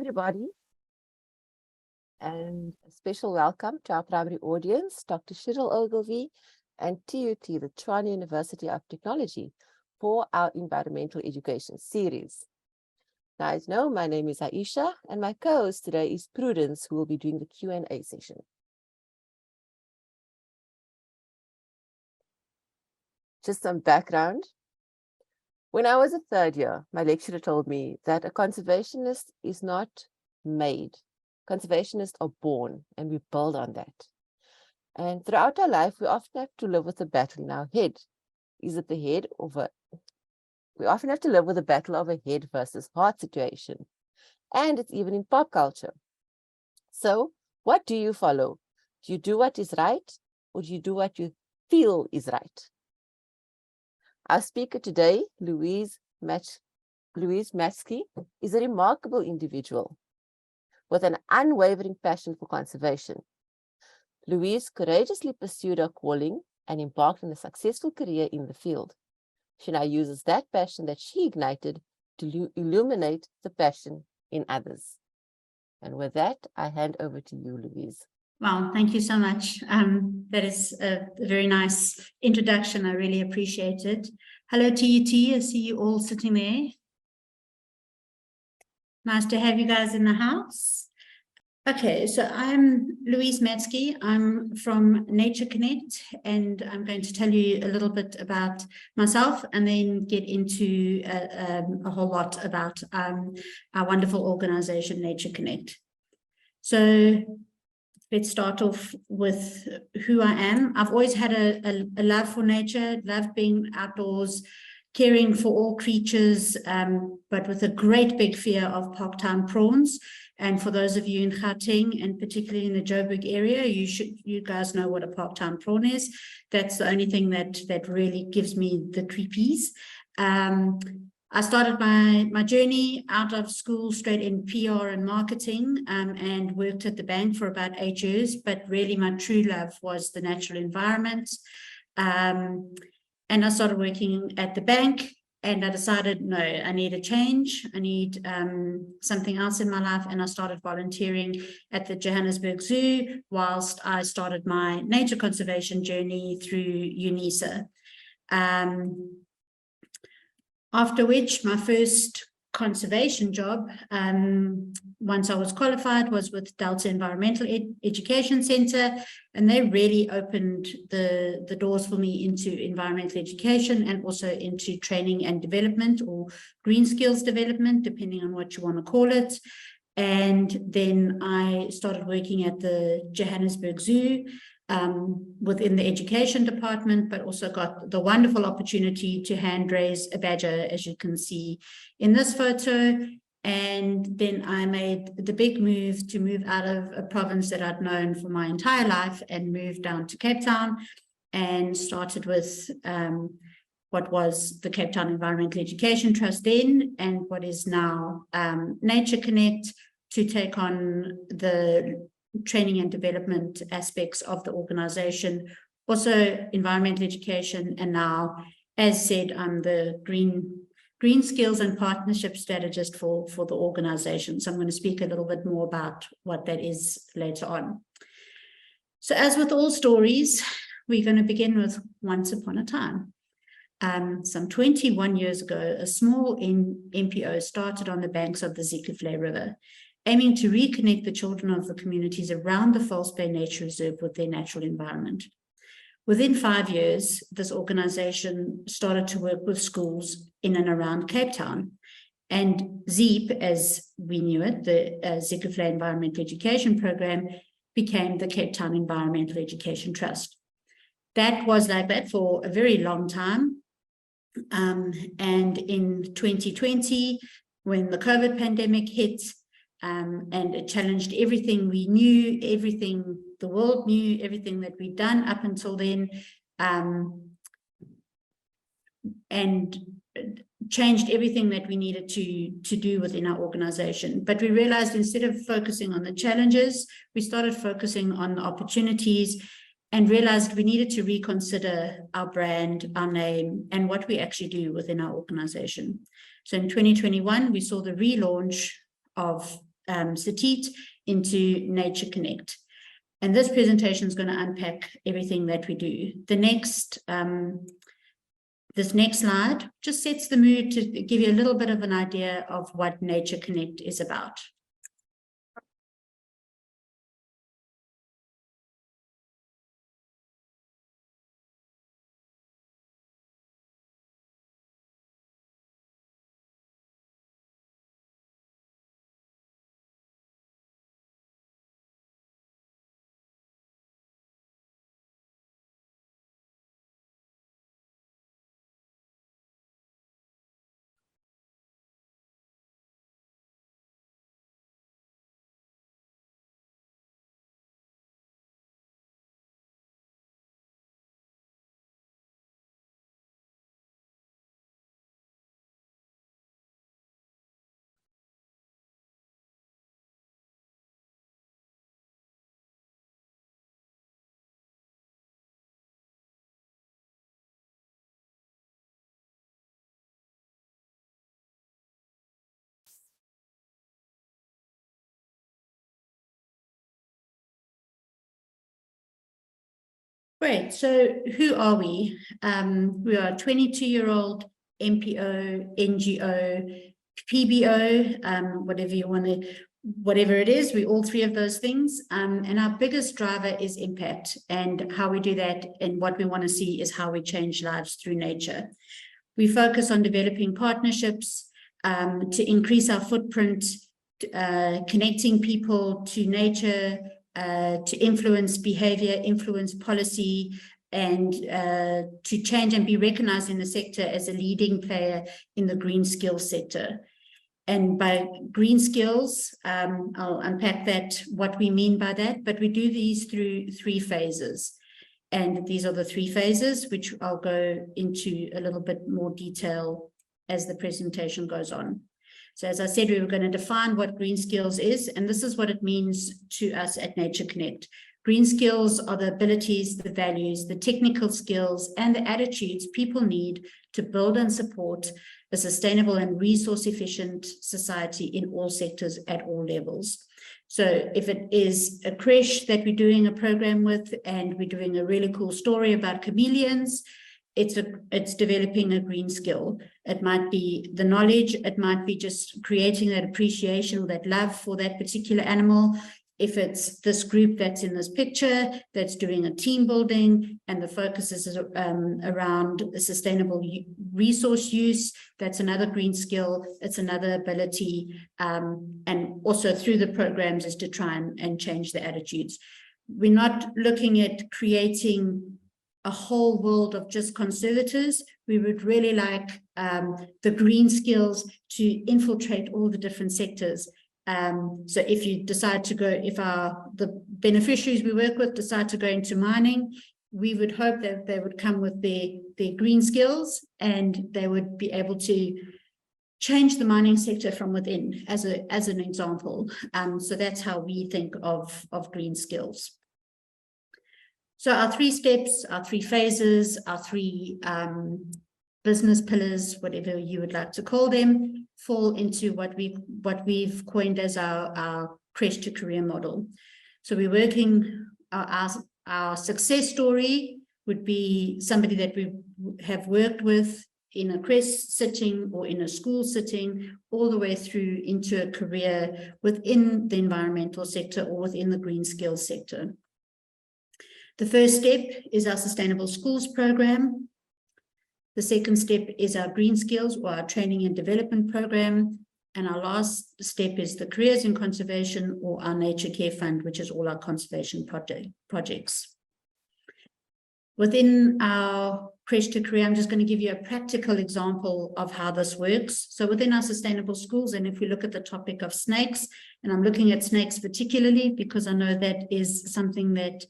everybody, and a special welcome to our primary audience, Dr. Cheryl Ogilvie and TUT, the Tshwane University of Technology, for our environmental education series. Now, as you know, my name is Aisha, and my co-host today is Prudence, who will be doing the Q&A session. Just some background. When I was a third year, my lecturer told me that a conservationist is not made. Conservationists are born, and we build on that. And throughout our life, we often have to live with a battle in our head. Is it the head of a... We often have to live with a battle of a head versus heart situation. And it's even in pop culture. So what do you follow? Do you do what is right, or do you do what you feel is right? Our speaker today, Louise Matschke, is a remarkable individual with an unwavering passion for conservation. Louise courageously pursued her calling and embarked on a successful career in the field. She now uses that passion that she ignited to illuminate the passion in others. And with that, I hand over to you, Louise. Well, thank you so much. That is a very nice introduction. I really appreciate it. Hello, TUT. I see you all sitting there. Nice to have you guys in the house. Okay, so I'm Louise Matschke. I'm from Nature Connect, and I'm going to tell you a little bit about myself and then get into a whole lot about our wonderful organization, Nature Connect. So let's start off with who I am. I've always had a love for nature, love being outdoors, caring for all creatures, but with a great big fear of park-town prawns. And for those of you in Gauteng, and particularly in the Joburg area, you guys know what a park-town prawn is. That's the only thing that really gives me the creepies. I started my journey out of school straight in PR and marketing, and worked at the bank for about 8 years, but really my true love was the natural environment. And I started working at the bank, and I decided, no, I need a change. I need something else in my life. And I started volunteering at the Johannesburg Zoo whilst I started my nature conservation journey through UNISA. After which, my first conservation job, once I was qualified, was with Delta Environmental Education Centre, and they really opened the doors for me into environmental education and also into training and development, or green skills development, depending on what you want to call it. And then I started working at the Johannesburg Zoo, within the education department, but also got the wonderful opportunity to hand raise a badger, as you can see in this photo. And then I made the big move to move out of a province that I'd known for my entire life and moved down to Cape Town, and started with what was the Cape Town Environmental Education Trust then, and what is now Nature Connect, to take on the training and development aspects of the organization, also environmental education, and now, as said, I'm the green skills and partnership strategist for the organization. So I'm going to speak a little bit more about what that is later on. So as with all stories, we're going to begin with once upon a time. Some 21 years ago, a small NPO started on the banks of the Zeeklevlei River, aiming to reconnect the children of the communities around the False Bay Nature Reserve with their natural environment. Within 5 years, this organization started to work with schools in and around Cape Town. And ZEEP, as we knew it, the Zeeklevlei Environmental Education Program, became the Cape Town Environmental Education Trust. That was like that for a very long time. And in 2020, when the COVID pandemic hit, and it challenged everything we knew, everything the world knew, everything that we'd done up until then, and changed everything that we needed to do within our organization. But we realized instead of focusing on the challenges, we started focusing on the opportunities, and realized we needed to reconsider our brand, our name, and what we actually do within our organization. So in 2021, we saw the relaunch of Satit into Nature Connect. And this presentation is going to unpack everything that we do. This next slide just sets the mood to give you a little bit of an idea of what Nature Connect is about. Great. So who are we? We are a 22-year-old MPO, NGO, PBO, whatever you want to, whatever it is, we all three of those things. And our biggest driver is impact, and how we do that and what we want to see is how we change lives through nature. We focus on developing partnerships to increase our footprint, connecting people to nature, to influence behavior, influence policy, and to change and be recognized in the sector as a leading player in the green skills sector. And by green skills, I'll unpack that, what we mean by that, but we do these through 3 phases. And these are the 3 phases, which I'll go into a little bit more detail as the presentation goes on. So as I said, we were going to define what green skills is, and this is what it means to us at Nature Connect. Green skills are the abilities, the values, the technical skills, and the attitudes people need to build and support a sustainable and resource-efficient society in all sectors at all levels. So if it is a creche that we're doing a program with and we're doing a really cool story about chameleons, it's developing a green skill. It might be the knowledge, it might be just creating that appreciation or that love for that particular animal. If it's this group that's in this picture that's doing a team building and the focus is around sustainable resource use, that's another green skill, it's another ability, and also through the programs is to try and change the attitudes. We're not looking at creating a whole world of just conservators. We would really like the green skills to infiltrate all the different sectors. So if you decide to go, if the beneficiaries we work with decide to go into mining, we would hope that they would come with their green skills and they would be able to change the mining sector from within as an example. So that's how we think of green skills. So our 3 steps, our 3 phases, our 3 business pillars, whatever you would like to call them, fall into what we've coined as our creche to career model. So we're working, our success story would be somebody that we have worked with in a creche setting or in a school setting, all the way through into a career within the environmental sector or within the green skills sector. The first step is our Sustainable Schools program. The second step is our Green Skills or our Training and Development program. And our last step is the Careers in Conservation or our Nature Care Fund, which is all our conservation projects. Within our creche to career, I'm just going to give you a practical example of how this works. So within our Sustainable Schools, and if we look at the topic of snakes, and I'm looking at snakes particularly because I know that is something that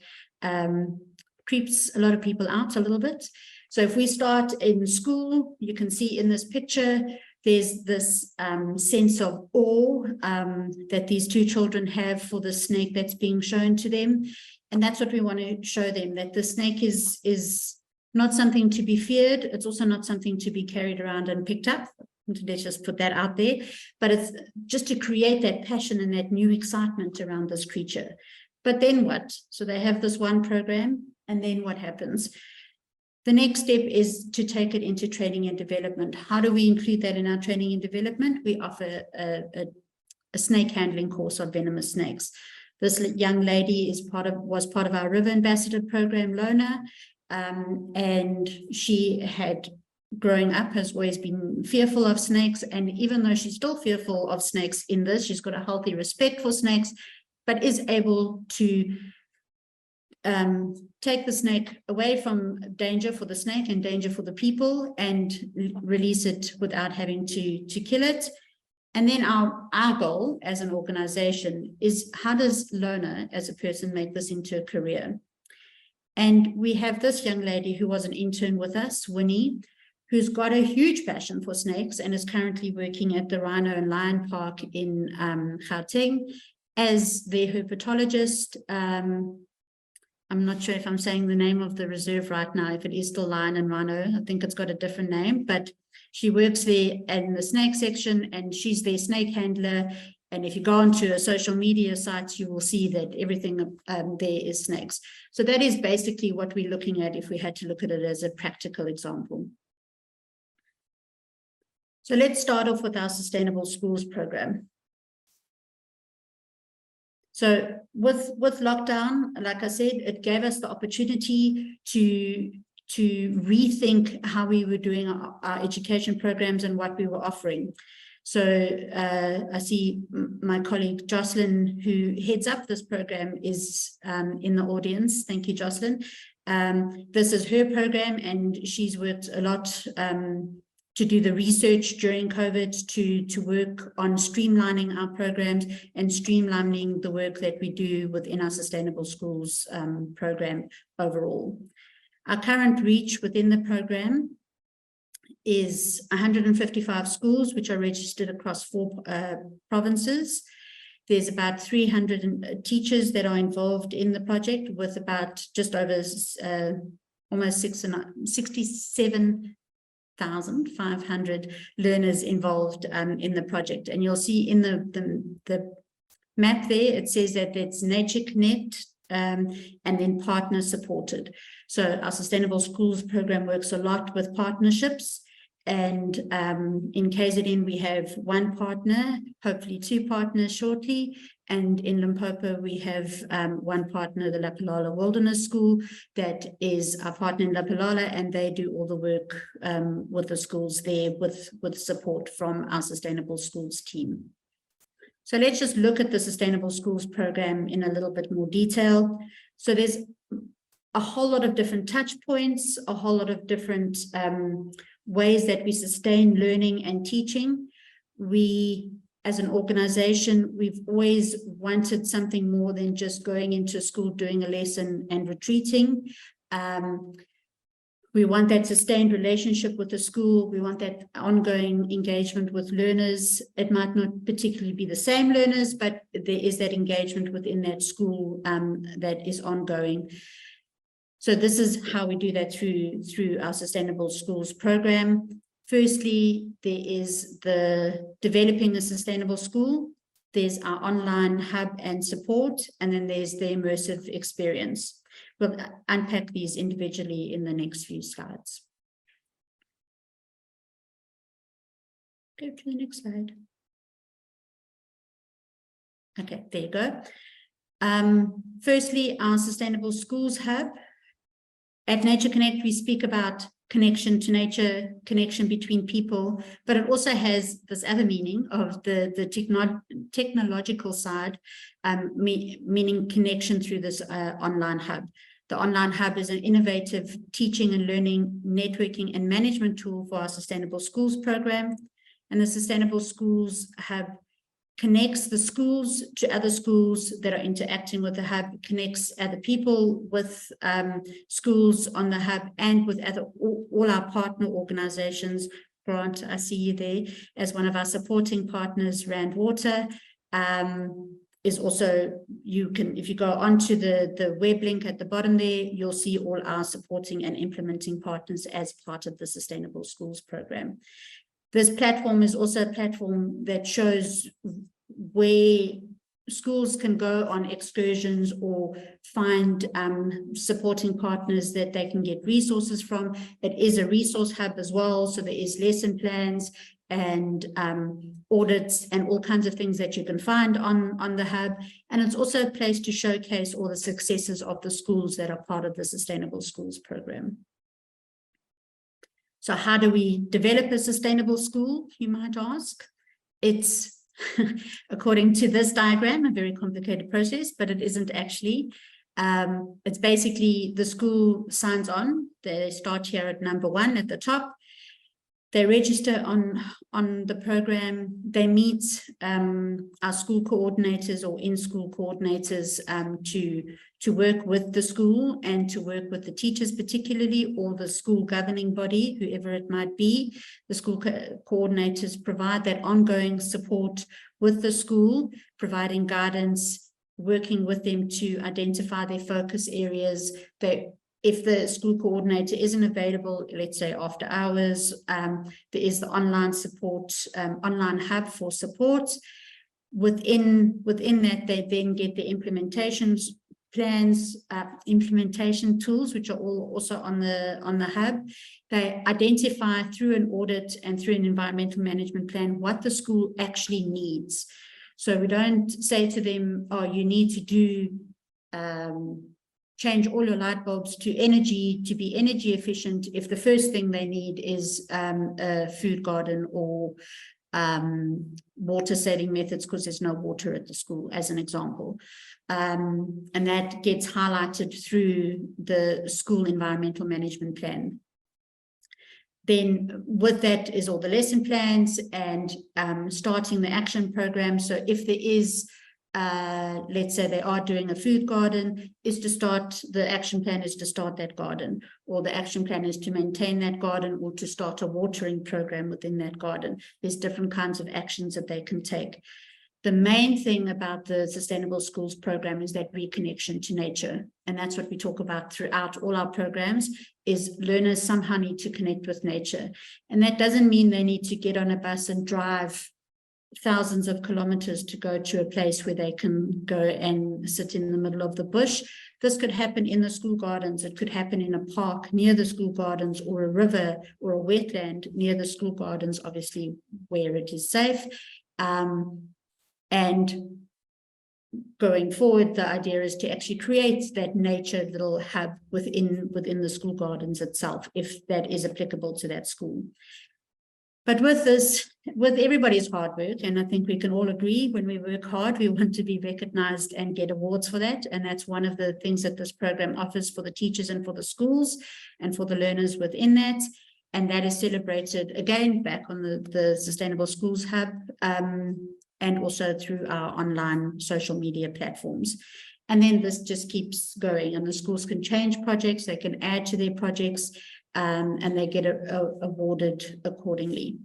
creeps a lot of people out a little bit. So if we start in school, you can see in this picture, there's this sense of awe that these 2 children have for the snake that's being shown to them. And that's what we want to show them, that the snake is not something to be feared. It's also not something to be carried around and picked up. let's just put that out there. But it's just to create that passion and that new excitement around this creature. But then what? So they have this one program, and then what happens? The next step is to take it into training and development. How do we include that in our training and development? We offer a snake handling course on venomous snakes. This young lady was part of our River Ambassador program, Lona, and she had, growing up, has always been fearful of snakes. And even though she's still fearful of snakes in this, she's got a healthy respect for snakes, but is able to take the snake away from danger for the snake and danger for the people, and release it without having to kill it. And then our goal as an organization is, how does Lona as a person make this into a career? And we have this young lady who was an intern with us, Winnie, who's got a huge passion for snakes and is currently working at the Rhino and Lion Park in Gauteng as their herpetologist. I'm not sure if I'm saying the name of the reserve right now, if it is still Lion and Rhino. I think it's got a different name, but she works there in the snake section, and she's their snake handler. And if you go onto a social media sites, you will see that everything there is snakes. So that is basically what we're looking at if we had to look at it as a practical example. So let's start off with our Sustainable Schools program. So with lockdown, like I said, it gave us the opportunity to rethink how we were doing our education programs and what we were offering. So I see my colleague Jocelyn, who heads up this program, is in the audience. Thank you, Jocelyn. This is her program, and she's worked a lot to do the research during COVID, to work on streamlining our programs and streamlining the work that we do within our Sustainable Schools program overall. Our current reach within the program is 155 schools, which are registered across 4 provinces. There's about 300 teachers that are involved in the project, with about just over almost 67,500 learners involved in the project. And you'll see in the map there, it says that it's Nature Connect and then partner supported. So our Sustainable Schools program works a lot with partnerships. And in KZN, we have 1 partner, hopefully 2 partners shortly. And in Limpopo, we have 1 partner, the Lapalala Wilderness School, that is our partner in Lapalala, and they do all the work with the schools there with support from our Sustainable Schools team. So let's just look at the Sustainable Schools program in a little bit more detail. So there's a whole lot of different touch points, a whole lot of different ways that we sustain learning and teaching. We, as an organization, we've always wanted something more than just going into school, doing a lesson and retreating. We want that sustained relationship with the school. We want that ongoing engagement with learners. It might not particularly be the same learners, but there is that engagement within that school that is ongoing. So this is how we do that through our Sustainable Schools program. Firstly, there is the developing a sustainable school. There's our online hub and support, and then there's the immersive experience. We'll unpack these individually in the next few slides. Go to the next slide. Okay, there you go. Firstly, our Sustainable Schools hub. At Nature Connect, we speak about connection to nature, connection between people, but it also has this other meaning of the technological side, meaning connection through this online hub. The online hub is an innovative teaching and learning, networking and management tool for our Sustainable Schools program. And the Sustainable Schools hub connects the schools to other schools that are interacting with the hub, connects other people with schools on the hub, and with all our partner organizations. Grant, I see you there as one of our supporting partners. Rand Water is also, you can, if you go onto the web link at the bottom there, you'll see all our supporting and implementing partners as part of the Sustainable Schools program. This platform is also a platform that shows where schools can go on excursions or find supporting partners that they can get resources from. It is a resource hub as well, so there is lesson plans and audits and all kinds of things that you can find on the hub. And it's also a place to showcase all the successes of the schools that are part of the Sustainable Schools program. So how do we develop a sustainable school, you might ask? It's, according to this diagram, a very complicated process, but it isn't actually. It's basically the school signs on. They start here at number 1 at the top. They register on the program. They meet our school coordinators or in-school coordinators to work with the school and to work with the teachers particularly, or the school governing body, whoever it might be. The school coordinators provide that ongoing support with the school, providing guidance, working with them to identify their focus areas. If the school coordinator isn't available, let's say after hours, there is the online support, online hub for support. Within that, they then get the implementations plans, implementation tools, which are all also on the hub. They identify through an audit and through an environmental management plan what the school actually needs. So we don't say to them, oh, you need to do change all your light bulbs to be energy efficient, if the first thing they need is a food garden or water saving methods because there's no water at the school, as an example. And that gets highlighted through the school environmental management plan. Then with that is all the lesson plans and starting the action program. So if there is let's say they are doing a food garden, the action plan is to start that garden, or the action plan is to maintain that garden, or to start a watering program within that garden. There's different kinds of actions that they can take. The main thing about the Sustainable Schools program is that reconnection to nature. And that's what we talk about throughout all our programs, is learners somehow need to connect with nature. And that doesn't mean they need to get on a bus and drive thousands of kilometers to go to a place where they can go and sit in the middle of the bush. This could happen in the school gardens. It could happen in a park near the school gardens, or a river or a wetland near the school gardens, obviously where it is safe. And going forward, the idea is to actually create that nature little hub within the school gardens itself, if that is applicable to that school. But with this, with everybody's hard work, and I think we can all agree, when we work hard, we want to be recognized and get awards for that. And that's one of the things that this program offers for the teachers and for the schools and for the learners within that. And that is celebrated again back on the Sustainable Schools Hub, and also through our online social media platforms. And then this just keeps going, and the schools can change projects, they can add to their projects, and they get awarded accordingly.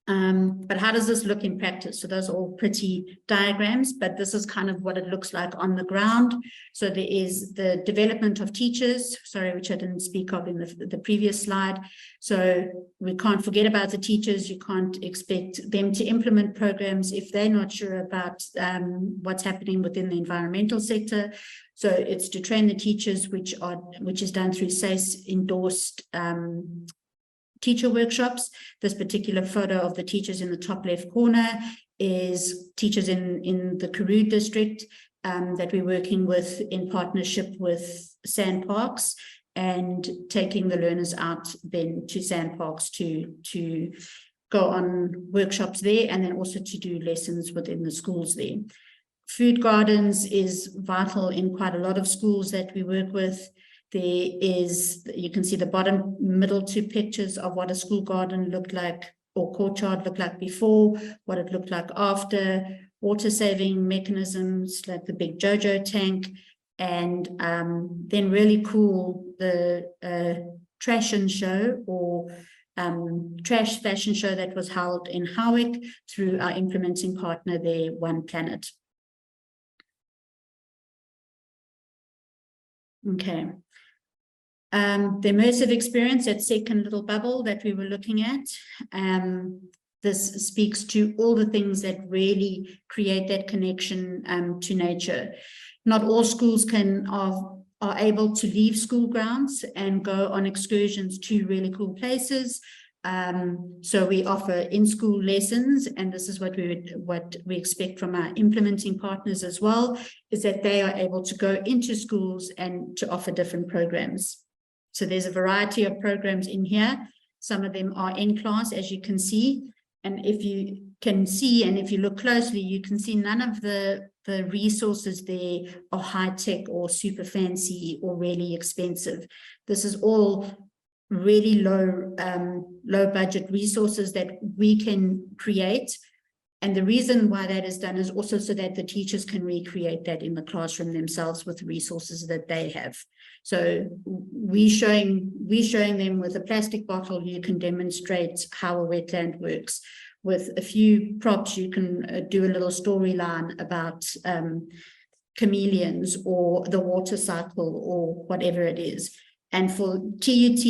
But how does this look in practice? So those are all pretty diagrams, but this is kind of what it looks like on the ground. So there is the development of teachers, which I didn't speak of in the previous slide. So we can't forget about the teachers. You can't expect them to implement programs if they're not sure about what's happening within the environmental sector. So it's to train the teachers, which is done through SACE endorsed teacher workshops. This particular photo of the teachers in the top left corner is teachers in the Karoo district that we're working with in partnership with Sandparks, and taking the learners out then to Sandparks to go on workshops there, and then also to do lessons within the schools there. Food gardens is vital in quite a lot of schools that we work with. There is, you can see the bottom middle two pictures of what a school garden looked like, or courtyard looked like before, what it looked like after, water saving mechanisms like the big JoJo tank, and then really cool, the trash and show, or trash fashion show that was held in Howick through our implementing partner there, One Planet. Okay. The immersive experience, that second little bubble that we were looking at, this speaks to all the things that really create that connection to nature. Not all schools are able to leave school grounds and go on excursions to really cool places. So we offer in-school lessons, and this is what we expect from our implementing partners as well, is that they are able to go into schools and to offer different programs. So there's a variety of programs in here. Some of them are in class, as you can see. And if you can see, and if you look closely, you can see none of the resources there are high-tech or super fancy or really expensive. This is all really low budget resources that we can create. And the reason why that is done is also so that the teachers can recreate that in the classroom themselves with the resources that they have. So we showing them with a plastic bottle, you can demonstrate how a wetland works. With a few props, you can do a little storyline about chameleons or the water cycle or whatever it is. And for TUT,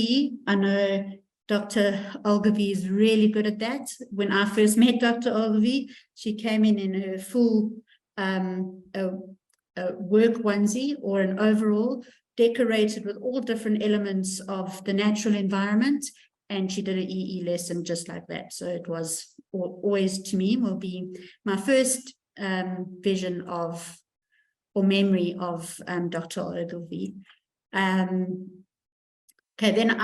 I know Dr. Ogilvie is really good at that. When I first met Dr. Ogilvie, she came in her full work onesie or an overall, decorated with all different elements of the natural environment, and she did an EE lesson just like that. So it was always, to me, will be my first vision of or memory of Dr. Ogilvie. Okay, then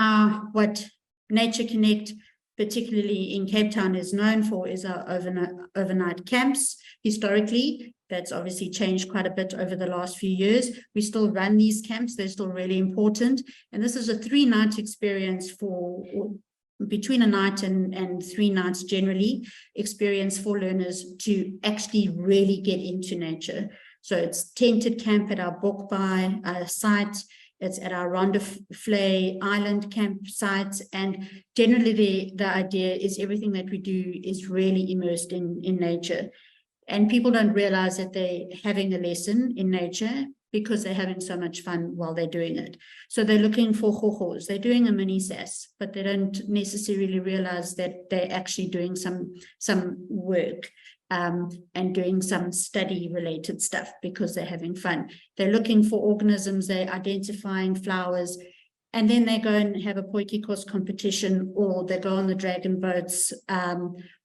what Nature Connect, particularly in Cape Town, is known for is our overnight camps. Historically, that's obviously changed quite a bit over the last few years. We still run these camps. They're still really important. And this is a 3-night experience for, between a night and 3 nights generally, experience for learners to actually really get into nature. So it's tented camp at our Bokbai site. It's at our Rondaflay Island campsite. And generally the idea is everything that we do is really immersed in nature. And people don't realize that they're having a lesson in nature because they're having so much fun while they're doing it. So they're looking for hohos. They're doing a mini SAS, but they don't necessarily realize that they're actually doing some work and doing some study-related stuff because they're having fun. They're looking for organisms, they're identifying flowers, and then they go and have a potjiekos competition, or they go on the dragon boats,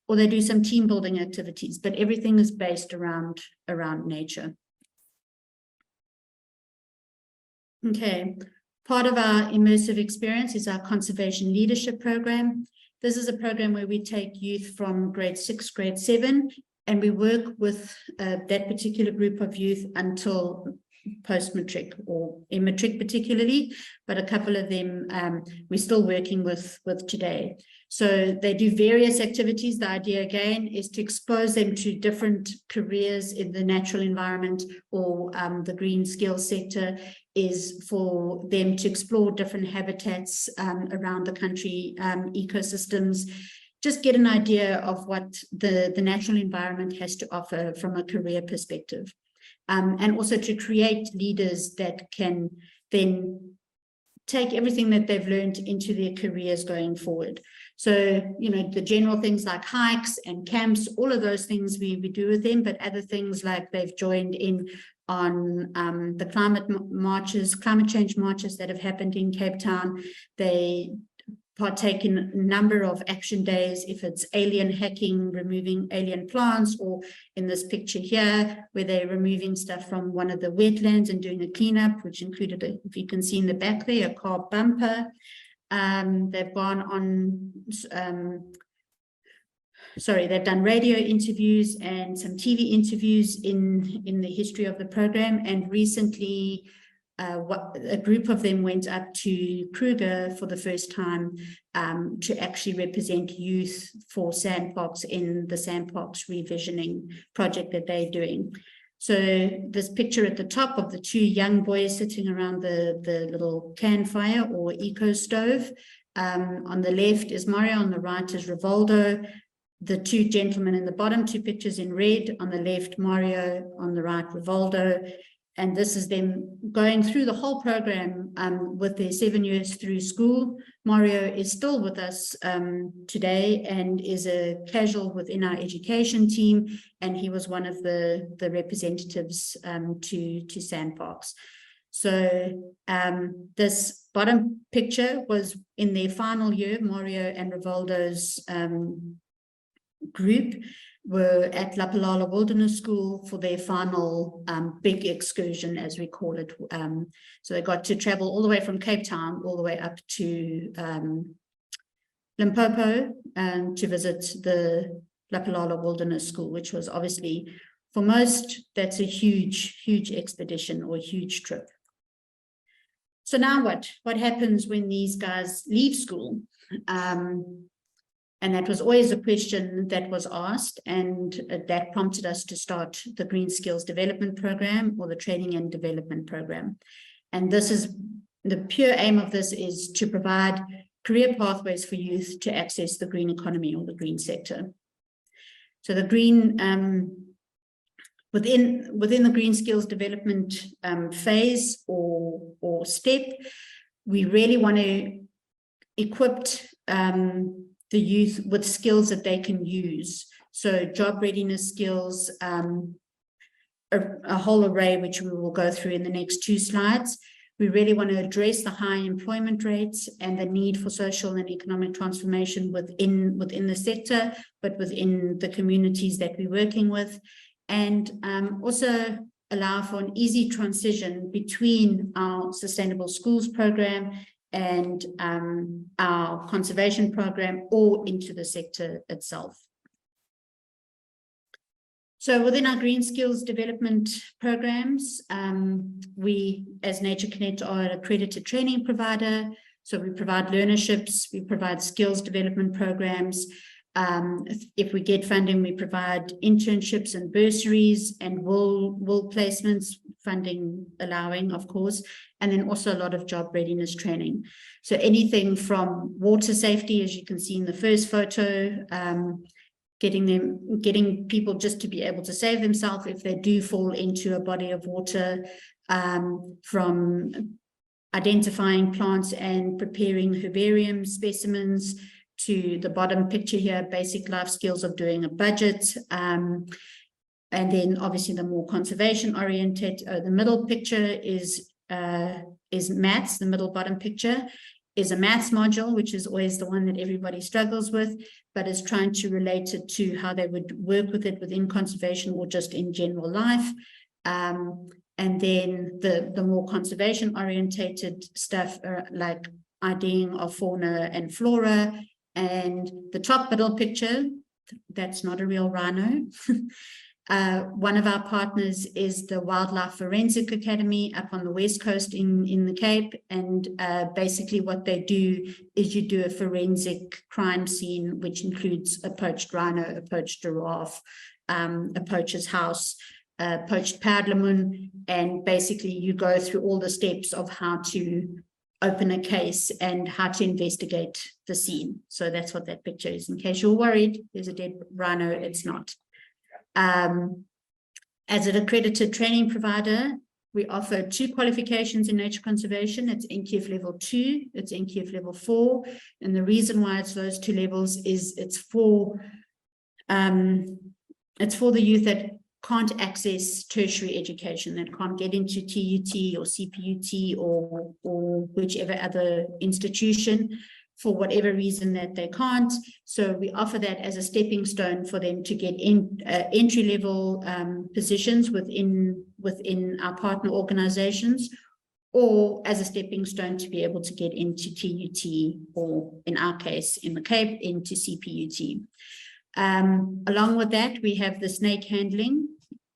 or they do some team building activities, but everything is based around nature. Okay, part of our immersive experience is our conservation leadership program. This is a program where we take youth from grade 6, grade 7, and we work with that particular group of youth until post-matric or in matric particularly, but a couple of them we're still working with today. So they do various activities. The idea again is to expose them to different careers in the natural environment or the green skills sector, is for them to explore different habitats around the country, ecosystems, just get an idea of what the natural environment has to offer from a career perspective. And also to create leaders that can then take everything that they've learned into their careers going forward. So, you know, the general things like hikes and camps, all of those things we do with them, but other things like they've joined in on the climate change marches that have happened in Cape Town. They partake in a number of action days, if it's alien hacking, removing alien plants, or in this picture here, where they're removing stuff from one of the wetlands and doing a cleanup, which included, if you can see in the back there, a car bumper. They've gone on, they've done radio interviews and some TV interviews in the history of the program, and recently a group of them went up to Kruger for the first time to actually represent youth for sandparks in the sandparks revisioning project that they're doing. So this picture at the top of the 2 young boys sitting around the little campfire or eco stove. On the left is Mario, on the right is Rivaldo. The 2 gentlemen in the bottom 2 pictures in red, on the left Mario, on the right Rivaldo. and this is them going through the whole program with their 7 years through school. Mario is still with us today and is a casual within our education team, and he was one of the representatives to Sandparks. So this bottom picture was in their final year. Mario and Rivaldo's group were at Lapalala Wilderness School for their final big excursion, as we call it. So they got to travel all the way from Cape Town all the way up to Limpopo to visit the Lapalala Wilderness School, which was obviously, for most, that's a huge, huge expedition or a huge trip. So now what happens when these guys leave school? And that was always a question that was asked, and that prompted us to start the Green Skills Development Program, or the Training and Development Program. And this is, the pure aim of this is to provide career pathways for youth to access the green economy or the green sector. So the green, within the Green Skills Development phase or step, we really want to equip the youth with skills that they can use. So job readiness skills, a whole array, which we will go through in the next 2 slides. We really want to address the high employment rates and the need for social and economic transformation within the sector, but within the communities that we're working with. And also allow for an easy transition between our Sustainable Schools program and our conservation program, or into the sector itself. So within our Green Skills Development programs, we as Nature Connect are an accredited training provider. So we provide learnerships, we provide skills development programs. If we get funding, we provide internships and bursaries and will placements, funding allowing, of course, and then also a lot of job readiness training. So anything from water safety, as you can see in the first photo, getting people just to be able to save themselves if they do fall into a body of water, from identifying plants and preparing herbarium specimens, to the bottom picture here, basic life skills of doing a budget, and then obviously the more conservation oriented. The middle picture is maths. The middle bottom picture is a maths module, which is always the one that everybody struggles with, but is trying to relate it to how they would work with it within conservation or just in general life. And then the more conservation orientated stuff, like IDing of fauna and flora. And the top middle picture, that's not a real rhino. One of our partners is the Wildlife Forensic Academy up on the West Coast in the Cape. And basically what they do is you do a forensic crime scene, which includes a poached rhino, a poached giraffe, a poacher's house, a poached paardemoen, and basically you go through all the steps of how to open a case and how to investigate the scene. So that's what that picture is. In case you're worried, there's a dead rhino, it's not. As an accredited training provider, we offer 2 qualifications in nature conservation. It's NQF level 2, it's NQF level 4. And the reason why it's those 2 levels is it's for the youth that can't access tertiary education, that can't get into TUT or CPUT or whichever other institution for whatever reason that they can't. So we offer that as a stepping stone for them to get in entry-level positions within our partner organizations, or as a stepping stone to be able to get into TUT, or in our case, in the Cape, into CPUT. Along with that, we have the snake handling,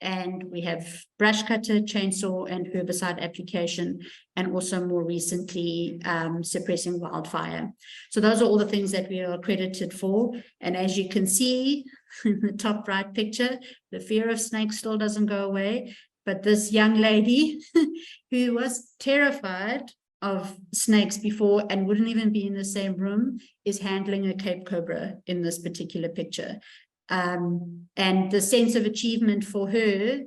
and we have brush cutter, chainsaw, and herbicide application, and also more recently suppressing wildfire. So those are all the things that we are accredited for. And as you can see in the top right picture, the fear of snakes still doesn't go away. But this young lady who was terrified of snakes before and wouldn't even be in the same room is handling a Cape Cobra in this particular picture. And the sense of achievement for her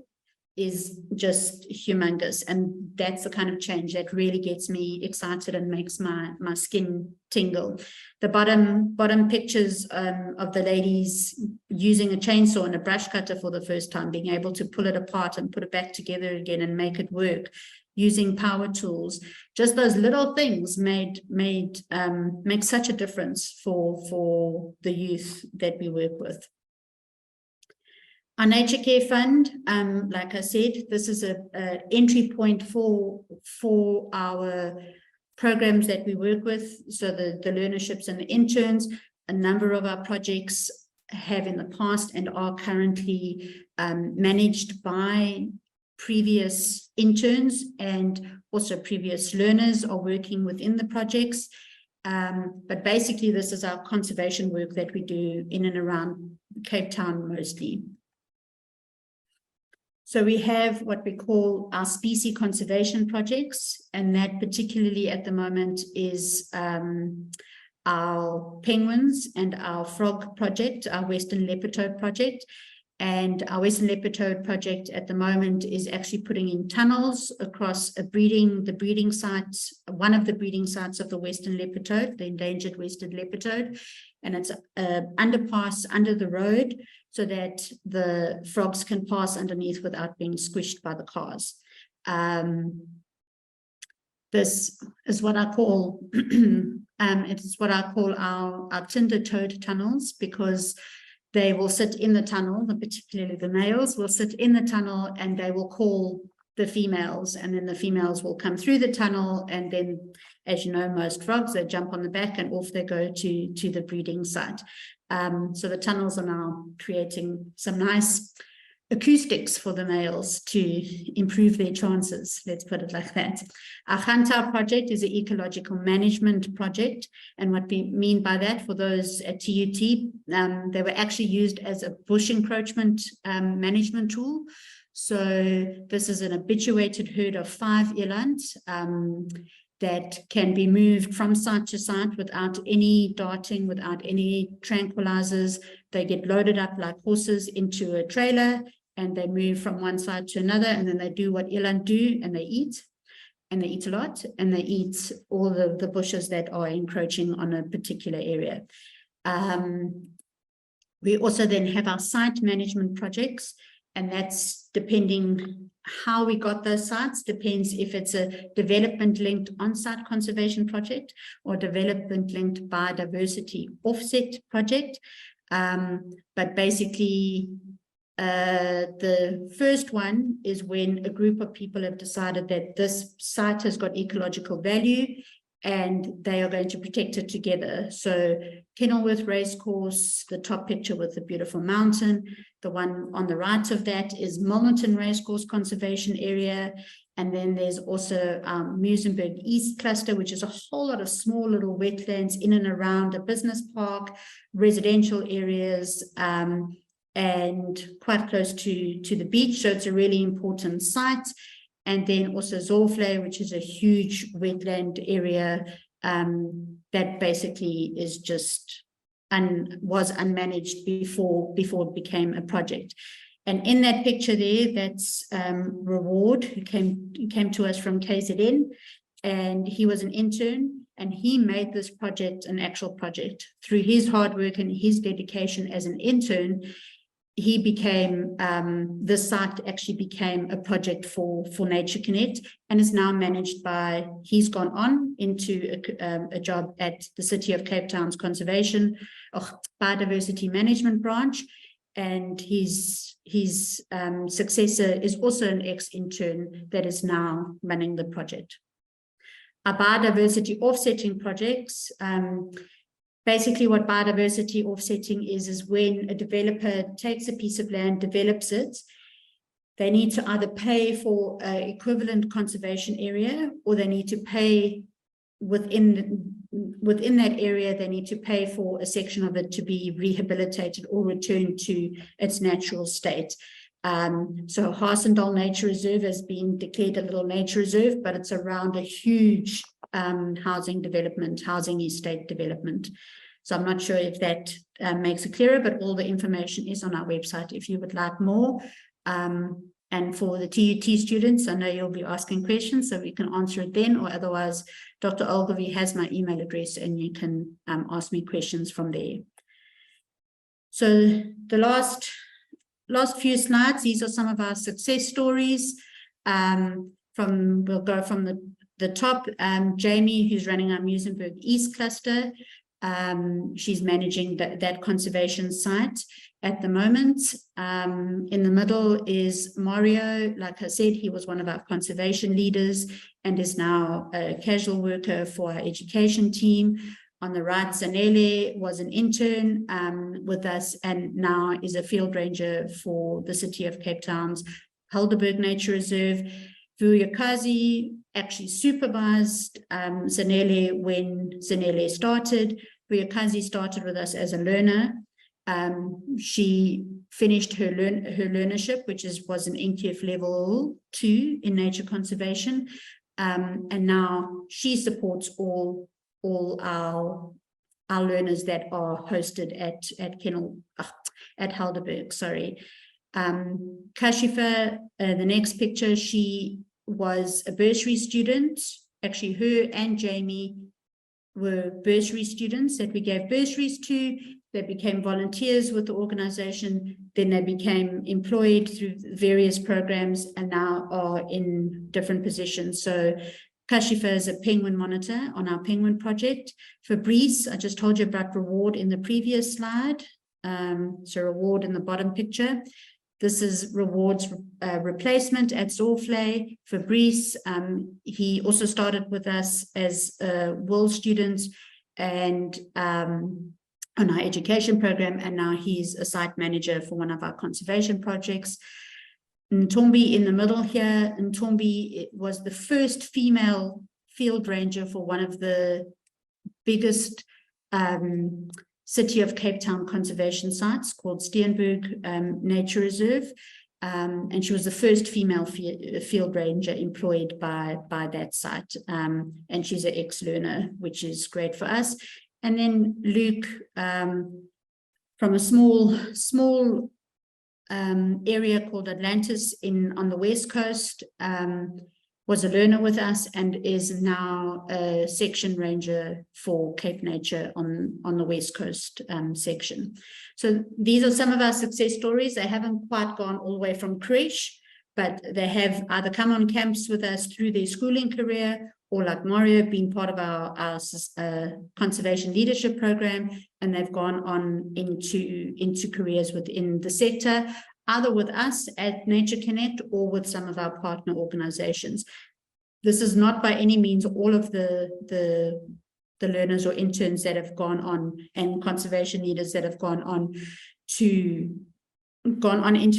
is just humongous. And that's the kind of change that really gets me excited and makes my skin tingle. The bottom pictures of the ladies using a chainsaw and a brush cutter for the first time, being able to pull it apart and put it back together again and make it work, using power tools. Just those little things make such a difference for the youth that we work with. Our Nature Care Fund, like I said, this is a entry point for our programs that we work with. So the learnerships and the interns, a number of our projects have in the past and are currently managed by previous interns, and also previous learners are working within the projects. But basically, this is our conservation work that we do in and around Cape Town mostly. So we have what we call our specie conservation projects, and that particularly at the moment is our penguins and our frog project, our Western leopard toad project. And our Western leopard toad project at the moment is actually putting in tunnels across the breeding sites, one of the breeding sites of the Western leopard toad, the endangered Western leopard toad. And it's an underpass under the road so that the frogs can pass underneath without being squished by the cars. This is what I call, it is what I call our Tinder toad tunnels, because they will sit in the tunnel, particularly the males will sit in the tunnel and they will call the females, and then the females will come through the tunnel, and then, as you know, most frogs, they jump on the back and off they go to the breeding site. So the tunnels are now creating some nice acoustics for the males to improve their chances, let's put it like that. Our Gantau project is an ecological management project, and what we mean by that, for those at TUT, they were actually used as a bush encroachment management tool. So this is an habituated herd of 5 elands that can be moved from site to site without any darting, without any tranquilizers. They get loaded up like horses into a trailer, and they move from one side to another, and then they do what eland do, and they eat a lot, and they eat all the bushes that are encroaching on a particular area. We also then have our site management projects, and that's depending how we got those sites, depends if it's a development-linked on-site conservation project or development-linked biodiversity offset project. But basically, the first one is when a group of people have decided that this site has got ecological value and they are going to protect it together. So Kenilworth Racecourse, the top picture with the beautiful mountain. The one on the right of that is Milnerton Racecourse Conservation Area. And then there's also Muizenberg East Cluster, which is a whole lot of small little wetlands in and around a business park, residential areas, and quite close to the beach. So it's a really important site. And then also Zorfle, which is a huge wetland area that basically is just was unmanaged before it became a project. And in that picture there, that's Reward, who came to us from KZN, and he was an intern, and he made this project an actual project. Through his hard work and his dedication as an intern, he became, this site actually became a project for Nature Connect, and is now managed by, he's gone on into a job at the City of Cape Town's Conservation, Biodiversity Management branch, and his successor is also an ex-intern that is now running the project. Our biodiversity offsetting projects, basically what biodiversity offsetting is when a developer takes a piece of land, develops it, they need to either pay for an equivalent conservation area, or they need to pay within that area, they need to pay for a section of it to be rehabilitated or returned to its natural state. So Harsendal Nature Reserve has been declared a little nature reserve, but it's around a huge housing estate development. So I'm not sure if that makes it clearer, but all the information is on our website if you would like more. And And for the TUT students, I know you'll be asking questions, so we can answer it then, or otherwise, Dr. Ogilvie has my email address and you can ask me questions from there. So the last few slides, these are some of our success stories. We'll go from the top. Jamie, who's running our Muizenberg East cluster, she's managing that conservation site at the moment. In the middle is Mario. Like I said, he was one of our conservation leaders and is now a casual worker for our education team. On the right, Zanele was an intern with us and now is a field ranger for the City of Cape Town's Helderberg Nature Reserve. Vuyakazi actually supervised Zanele when Zanele started. Vuyakazi started with us as a learner. She finished her learnership, which was an NQF level 2 in nature conservation. And now she supports all our learners that are hosted at Helderberg, sorry. Kashifa, the next picture, she was a bursary student. Actually, her and Jamie were bursary students that we gave bursaries to. They became volunteers with the organization. Then they became employed through various programs and now are in different positions. So Kashifa is a penguin monitor on our penguin project. Fabrice, I just told you about reward in the previous slide. So reward in the bottom picture. This is rewards replacement at Zorflay. Fabrice, he also started with us as a Will student and on our education program, and now he's a site manager for one of our conservation projects. Ntombi in the middle here, Ntombi was the first female field ranger for one of the biggest City of Cape Town conservation sites called Steenberg Nature Reserve. And she was the first female field ranger employed by that site. And she's an ex-learner, which is great for us. And then Luke, from a small area called Atlantis on the West Coast, was a learner with us and is now a section ranger for Cape Nature on the West Coast section. So these are some of our success stories. They haven't quite gone all the way from creche, but they have either come on camps with us through their schooling career, or like Mario, been part of our conservation leadership program, and they've gone on into careers within the sector, either with us at Nature Connect or with some of our partner organizations. This is not by any means all of the learners or interns that have gone on and conservation leaders that have gone on into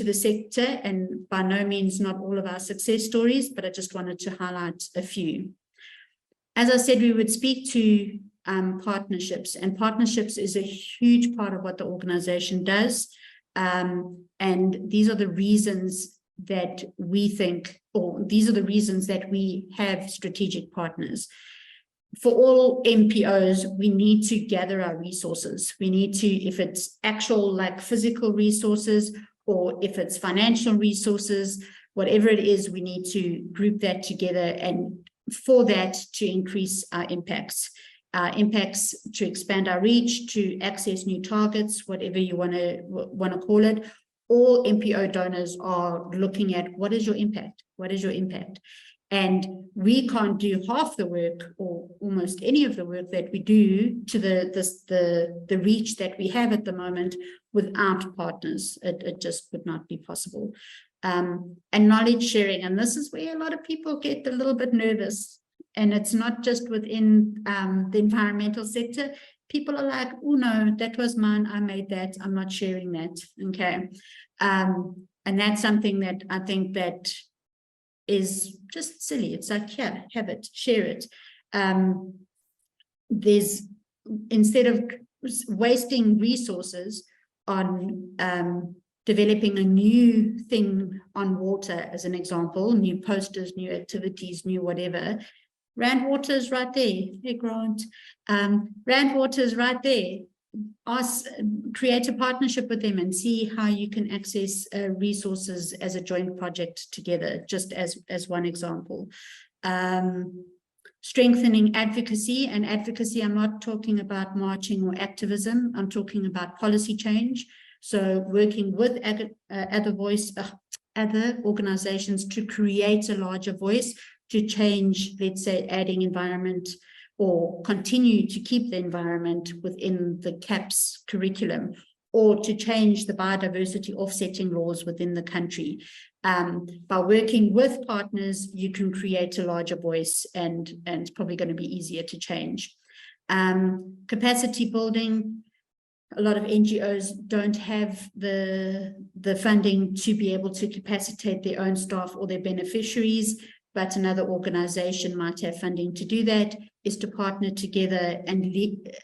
the sector, and by no means not all of our success stories, but I just wanted to highlight a few. As I said, we would speak to partnerships, and partnerships is a huge part of what the organization does. And these are the reasons that we think, or these are the reasons that we have strategic partners. For all MPOs, we need to gather our resources. We need to, if it's actual like physical resources, or if it's financial resources, whatever it is, we need to group that together, and for that to increase our impacts. To expand our reach, to access new targets, whatever you want to call it. All MPO donors are looking at what is your impact? What is your impact? And we can't do half the work or almost any of the work that we do to the reach that we have at the moment without partners. It just would not be possible. And knowledge sharing, and this is where a lot of people get a little bit nervous. And it's not just within the environmental sector. People are like, oh no, that was mine, I made that, I'm not sharing that, okay? And that's something that I think that is just silly. It's like, yeah, have it, share it. Instead of wasting resources on developing a new thing on water, as an example, new posters, new activities, new whatever, Rand Water is right there. Hey, Grant. Rand Water is right there. create a partnership with them and see how you can access resources as a joint project together, just as one example. Strengthening advocacy, and advocacy, I'm not talking about marching or activism, I'm talking about policy change. So working with other organizations to create a larger voice, to change, let's say, adding environment, or continue to keep the environment within the CAPS curriculum, or to change the biodiversity offsetting laws within the country. By working with partners, you can create a larger voice, and it's probably going to be easier to change. Capacity building. A lot of NGOs don't have the funding to be able to capacitate their own staff or their beneficiaries, but another organization might have funding to do that, is to partner together and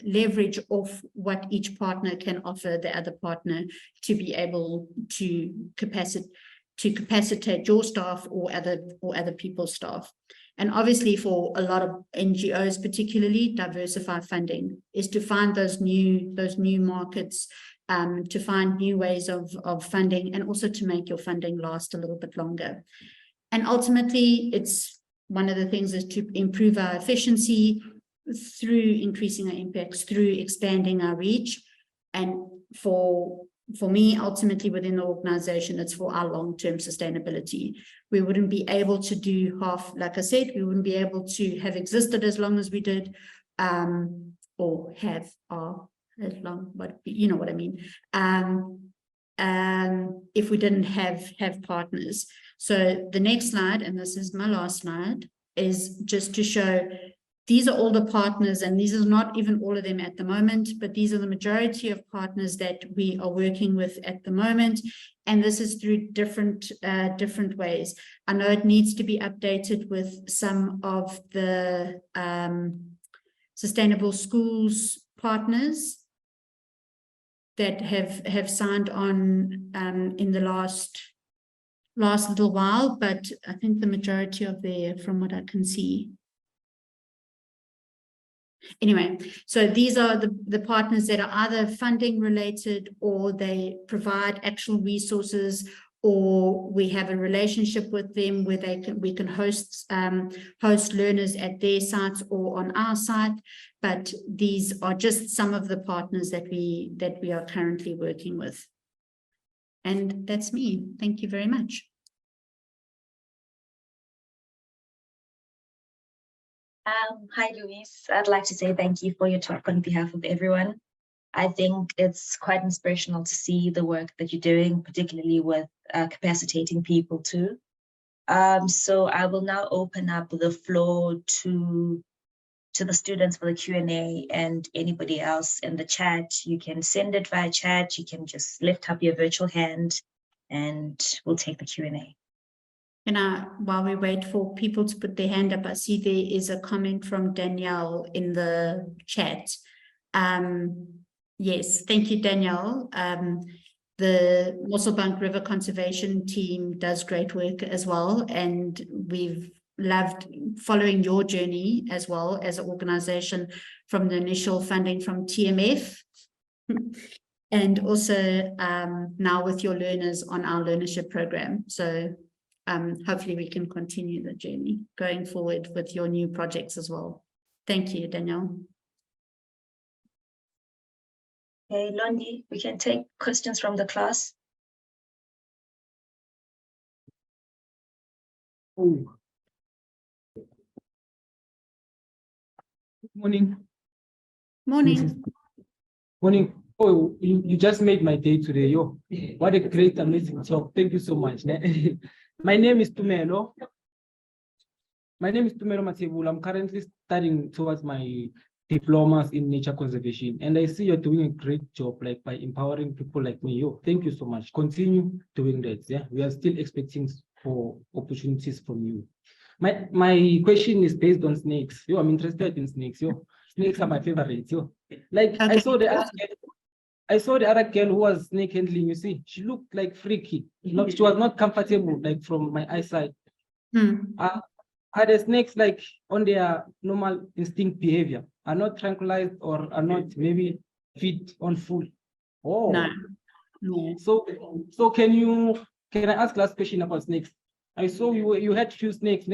leverage off what each partner can offer the other partner to be able to capacitate your staff or other people's staff. And obviously for a lot of NGOs, particularly, diversify funding is to find those new markets, to find new ways of funding, and also to make your funding last a little bit longer. And ultimately, it's one of the things is to improve our efficiency through increasing our impacts, through expanding our reach. And for me, ultimately within the organization, it's for our long-term sustainability. We wouldn't be able to do half, like I said, we wouldn't be able to have existed as long as we did, or have as long, but you know what I mean, if we didn't have partners. So the next slide, and this is my last slide, is just to show these are all the partners, and these are not even all of them at the moment, but these are the majority of partners that we are working with at the moment. And this is through different ways. I know it needs to be updated with some of the sustainable schools partners that have signed on in the last little while, but I think the majority of there, from what I can see. Anyway, so these are the partners that are either funding related, or they provide actual resources, or we have a relationship with them where we can host learners at their sites or on our site. But these are just some of the partners that we are currently working with. And that's me. Thank you very much. Hi, Louise. I'd like to say thank you for your talk on behalf of everyone. I think it's quite inspirational to see the work that you're doing, particularly with capacitating people too. So I will now open up the floor to the students for the Q&A, and anybody else in the chat. You can send it via chat. You can just lift up your virtual hand and we'll take the Q&A. And while we wait for people to put their hand up, I see there is a comment from Danielle in the chat. Yes, thank you, Danielle. The Mosselbank River Conservation Team does great work as well, and we've loved following your journey as well as an organization, from the initial funding from TMF and also now with your learners on our learnership program. So hopefully we can continue the journey going forward with your new projects as well. Thank you, Danielle. Okay, Londi, we can take questions from the class. Oh. Good morning. Morning. Morning. Oh, you just made my day today. Yo, what a great, amazing job. Thank you so much. My name is Tumelo. Matebula. I'm currently studying towards my diplomas in nature conservation, and I see you're doing a great job, like by empowering people like me. Yo, thank you so much. Continue doing that. Yeah, we are still expecting for opportunities from you. My question is based on snakes. Yo, I'm interested in snakes. Yo, snakes are my favorite. Yo, like okay. I saw the other girl who was snake handling. You see, she looked like freaky. She was not comfortable, like from my eyesight. Are the snakes like on their normal instinct behavior? Are not tranquilized or are not maybe feed on full. Oh, No. so can I ask last question about snakes? I saw you had few snakes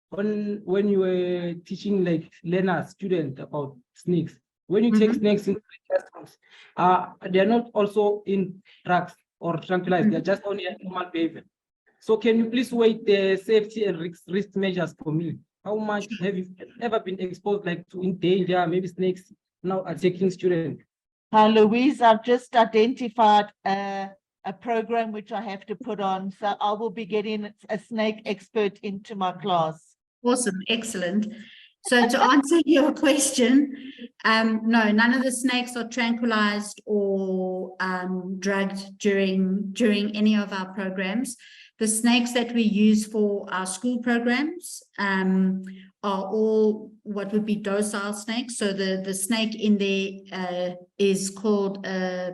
when you were teaching like learners, students about snakes. When you take snakes into the classrooms, they're not also in drugs or tranquilized, they're just only a normal behavior. So can you please weigh the safety and risk measures for me? How much have you ever been exposed like to in danger, maybe snakes now attacking students? Louise, I've just identified a program which I have to put on. So I will be getting a snake expert into my class. Awesome, excellent. So to answer your question, no, none of the snakes are tranquilized or drugged during any of our programs. The snakes that we use for our school programs are all what would be docile snakes. So the snake in there is called a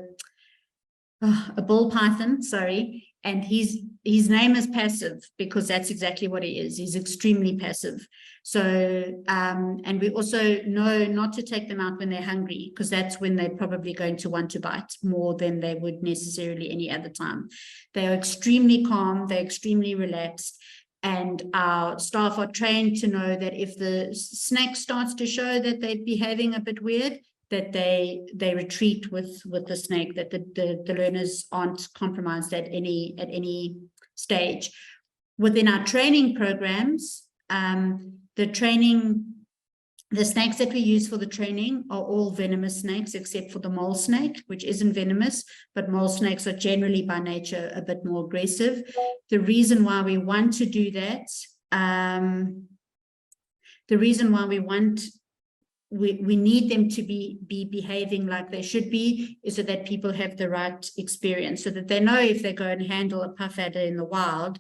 bull python, sorry, and his name is passive because that's exactly what he is. He's extremely passive. So, and we also know not to take them out when they're hungry, because that's when they're probably going to want to bite more than they would necessarily any other time. They are extremely calm, they're extremely relaxed, and our staff are trained to know that if the snake starts to show that they're behaving a bit weird, that they retreat with the snake, that the learners aren't compromised at any stage. Within our training programs, the snakes that we use for the training are all venomous snakes, except for the mole snake, which isn't venomous, but mole snakes are generally by nature a bit more aggressive. The reason why we want to do that, we need them to be behaving like they should be, is so that people have the right experience, so that they know if they go and handle a puff adder in the wild,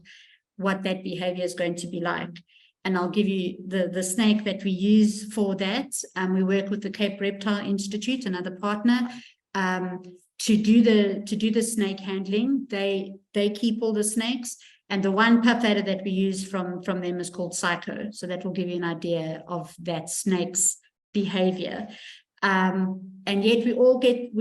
what that behavior is going to be like. And I'll give you the snake that we use for that. We work with the Cape Reptile Institute, another partner, to do the snake handling. They keep all the snakes, and the one puff adder that we use from them is called Psycho. So that will give you an idea of that snake's behavior. And yet we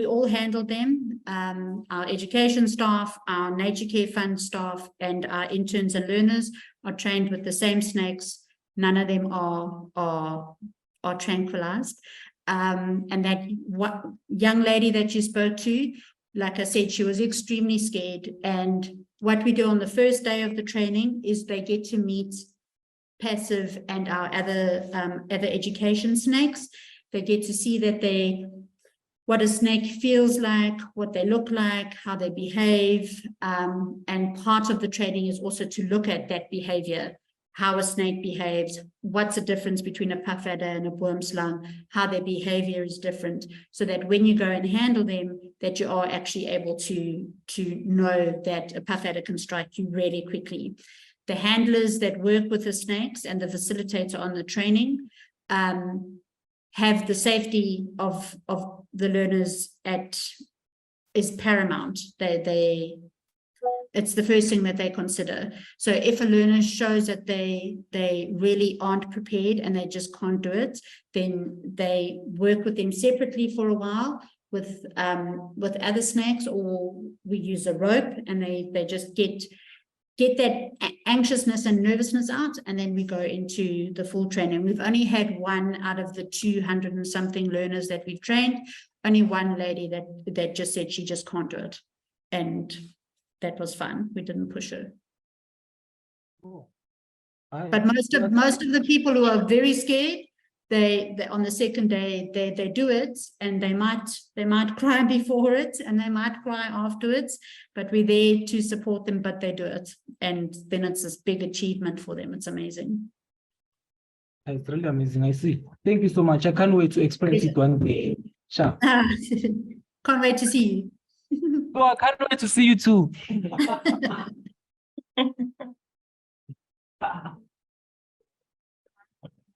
all handle them. Our education staff, our nature care fund staff, and our interns and learners are trained with the same snakes. None of them are tranquilized. And that young lady that you spoke to, like I said, she was extremely scared. And what we do on the first day of the training is they get to meet passive and our other education snakes. They get to see what a snake feels like, what they look like, how they behave. And part of the training is also to look at that behavior, how a snake behaves, what's the difference between a puff adder and a boomslang, how their behavior is different, so that when you go and handle them, that you are actually able to know that a puff adder can strike you really quickly. The handlers that work with the snakes and the facilitator on the training have the safety of the learners is paramount. It's the first thing that they consider. So if a learner shows that they really aren't prepared and they just can't do it, then they work with them separately for a while with other snakes, or we use a rope, and they just get that anxiousness and nervousness out, and then we go into the full training. We've only had one out of the 200 and something learners that we've trained, only one lady that just said she just can't do it, and that was fun. We didn't push her. Oh, but most of the people who are very scared, they on the second day they do it, and they might cry before it, and they might cry afterwards, but we're there to support them, but they do it, and then it's this big achievement for them. It's amazing. It's really amazing. I see. Thank you so much. I can't wait to experience it one day. Sure. Can't wait to see you. Oh, I can't wait to see you too.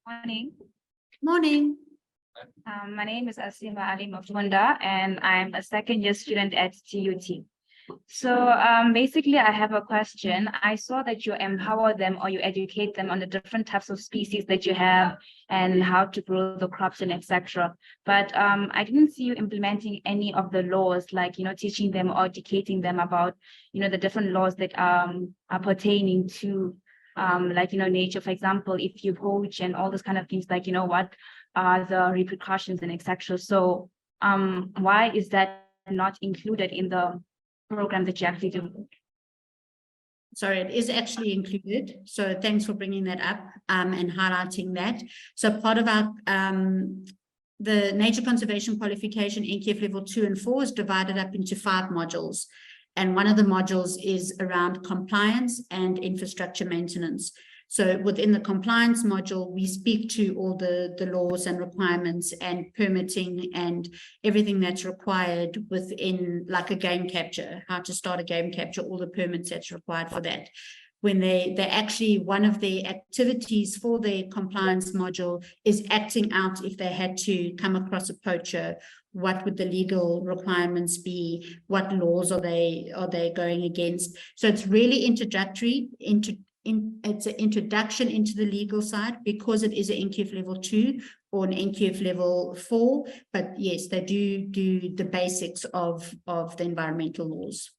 Morning. Morning. My name is Asima Ali Mafunda, and I'm a second-year student at TUT. So basically, I have a question. I saw that you empower them or you educate them on the different types of species that you have and how to grow the crops and etc. But I didn't see you implementing any of the laws, like, teaching them or educating them about, the different laws that are pertaining to like, nature. For example, if you poach and all those kind of things, like, what are the repercussions and etc. So why is that not included in the program that you actually do? Sorry, it is actually included. So thanks for bringing that up and highlighting that. So part of our the nature conservation qualification NQF level 2 and 4 is divided up into 5 modules. And one of the modules is around compliance and infrastructure maintenance. So within the compliance module, we speak to all the laws and requirements and permitting and everything that's required within, like a game capture, how to start a game capture, all the permits that's required for that. When they actually, one of the activities for the compliance module is acting out if they had to come across a poacher. What would the legal requirements be? What laws are they going against? So it's really introductory it's an introduction into the legal side, because it is an NQF level 2 or an NQF level 4. But yes, they do the basics of the environmental laws.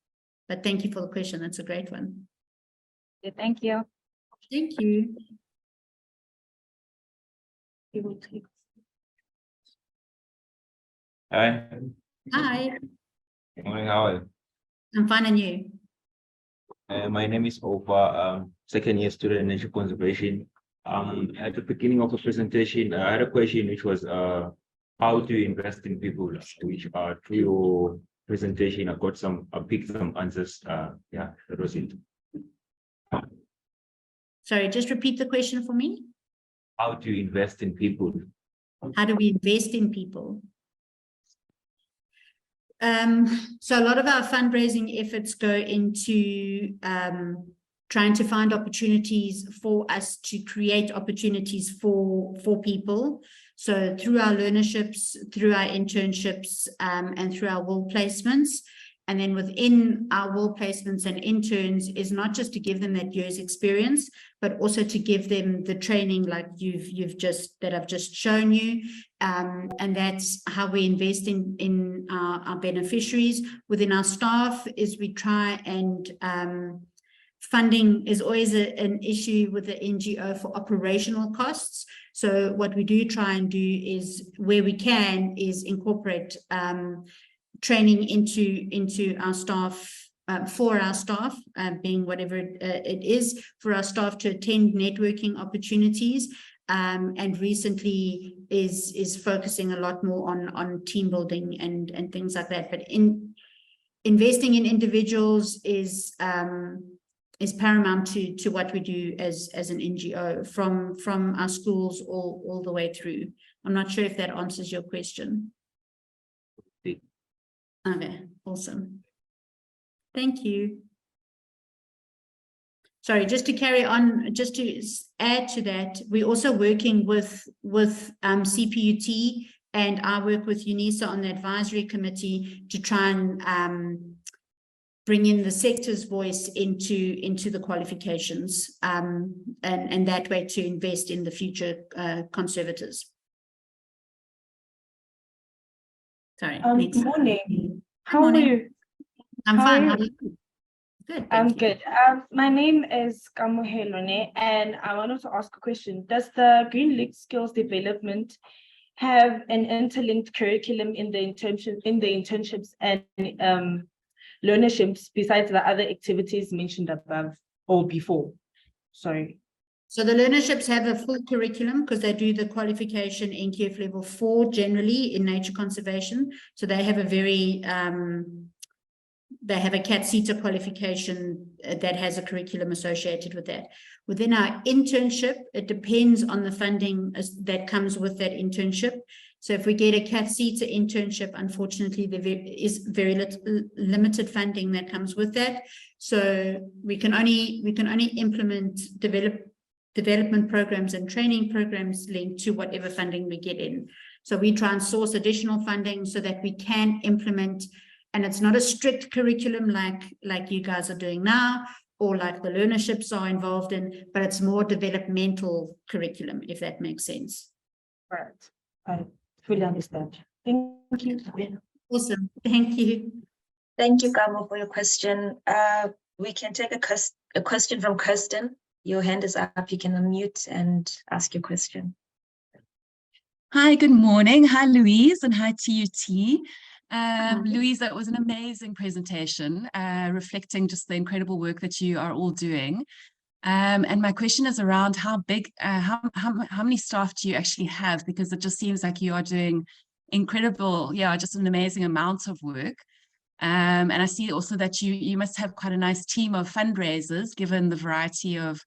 But thank you for the question. That's a great one. Yeah, thank you. Thank you. Hi. Hi, Good morning. How are you? I'm fine, and you? My name is Opa, second year student in nature conservation. At the beginning of the presentation, I had a question which was how do you invest in people? Which through your presentation, I picked some answers. Yeah, that was it. Sorry, just repeat the question for me. How do you invest in people? How do we invest in people? So a lot of our fundraising efforts go into trying to find opportunities for us to create opportunities for people. So through our learnerships, through our internships, and through our will placements. And then within our will placements and interns is not just to give them that year's experience, but also to give them the training like that I've just shown you. And that's how we invest in our beneficiaries. Within our staff is we try and funding is always an issue with the NGO for operational costs. So what we do try and do is, where we can, is incorporate training into our staff, for our staff, being whatever it is, for our staff to attend networking opportunities, and recently is focusing a lot more on team building and things like that. But investing in individuals is paramount to what we do as an NGO, from our schools all the way through. I'm not sure if that answers your question. Okay, awesome. Thank you. Sorry, just to carry on, just to add to that, we're also working with CPUT, and I work with UNISA on the advisory committee to try and bring in the sector's voice into the qualifications, and that way to invest in the future conservators. Sorry. Good morning. How morning. are you? I'm How fine. are How you? are you? Good. I'm thank you. good. My name is Kamuhelone, and I wanted to ask a question. Does the Readiness Skills development have an interlinked curriculum in the internships and learnerships besides the other activities mentioned above or before? Sorry. So the learnerships have a full curriculum because they do the qualification NQF level 4 generally in nature conservation. So they have a very, they have a CAT-CETA qualification that has a curriculum associated with that. Within our internship, it depends on the funding that comes with that internship. So if we get a CAT-CETA internship, unfortunately, there is very limited funding that comes with that. So we can only implement development programs and training programs linked to whatever funding we get in. So we try and source additional funding so that we can implement And it's not a strict curriculum like you guys are doing now, or like the learnerships are involved in, but it's more developmental curriculum, if that makes sense. Right. I fully understand. Thank you. Awesome. Thank you. Thank you, Kamo, for your question. We can take a question from Kirsten. Your hand is up. You can unmute and ask your question. Hi, good morning. Hi, Louise, and hi, TUT. Louise, that was an amazing presentation, reflecting just the incredible work that you are all doing. And my question is around how big, how many staff do you actually have? Because it just seems like you are doing incredible, just an amazing amount of work. And I see also that you must have quite a nice team of fundraisers, given the variety of